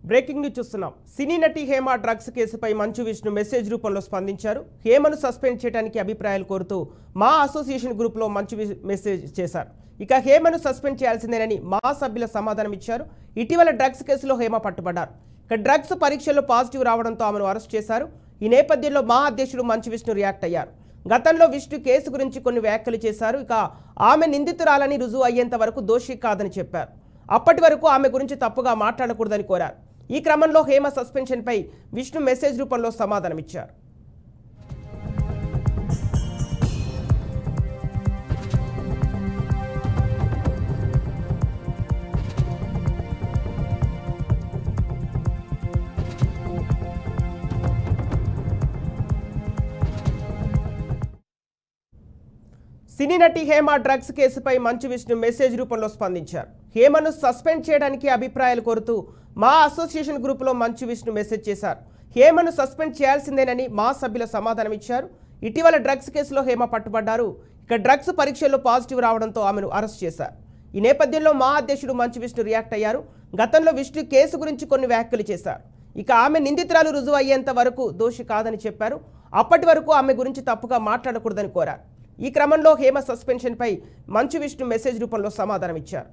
Breaking news చూస్తున్నాం. సినీ నటి Hema drugs కేసుపై మంచు విష్ణు మెసేజ్ రూపంలో స్పందించారు. హేమను సస్పెండ్ చేయడానికి అభిప్రాయాలు కోరుతూ మా అసోసియేషన్ గ్రూప్లో మంచు మెసేజ్ చేశారు. ఇక హేమను సస్పెండ్ చేయాల్సిందేనని మా సభ్యుల సమాధానం ఇచ్చారు. ఇటీవల డ్రగ్స్ కేసులో హేమ పట్టుబడ్డారు. ఇక డ్రగ్స్ పరీక్షల్లో పాజిటివ్ రావడంతో ఆమెను అరెస్ట్ చేశారు. ఈ నేపథ్యంలో మా అధ్యక్షుడు మంచు విష్ణు రియాక్ట్ అయ్యారు. గతంలో విష్ణు కేసు గురించి కొన్ని వ్యాఖ్యలు చేశారు. ఇక ఆమె నిందితురాలని రుజువు అయ్యేంత వరకు దోషి కాదని చెప్పారు. అప్పటి వరకు ఆమె గురించి తప్పుగా మాట్లాడకూడదని కోరారు. ఈ క్రమంలో హేమ సస్పెన్షన్పై విష్ణు మెసేజ్ రూపంలో సమాధానమిచ్చారు. సినీ నటి హేమ డ్రగ్స్ కేసుపై మంచు విష్ణు మెసేజ్ రూపంలో స్పందించారు. హేమను సస్పెండ్ చేయడానికి అభిప్రాయాలు కోరుతూ మా అసోసియేషన్ గ్రూపులో మంచు విష్ణు మెసేజ్ చేశారు. హేమను సస్పెండ్ చేయాల్సిందేనని మా సభ్యుల సమాధానం ఇచ్చారు. ఇటీవల డ్రగ్స్ కేసులో హేమ పట్టుబడ్డారు. ఇక డ్రగ్స్ పరీక్షల్లో పాజిటివ్ రావడంతో ఆమెను అరెస్ట్ చేశారు. ఈ నేపథ్యంలో మా అధ్యక్షుడు మంచు విష్ణు రియాక్ట్ అయ్యారు. గతంలో విష్ణు కేసు గురించి కొన్ని వ్యాఖ్యలు చేశారు. ఇక ఆమె నిందితురాలు రుజువు అయ్యేంత వరకు దోషి కాదని చెప్పారు. అప్పటి వరకు ఆమె గురించి తప్పుగా మాట్లాడకూడదని కోరారు. ఈ క్రమంలో హేమ సస్పెన్షన్పై మంచు విష్ణు మెసేజ్ రూపంలో సమాధానం ఇచ్చారు.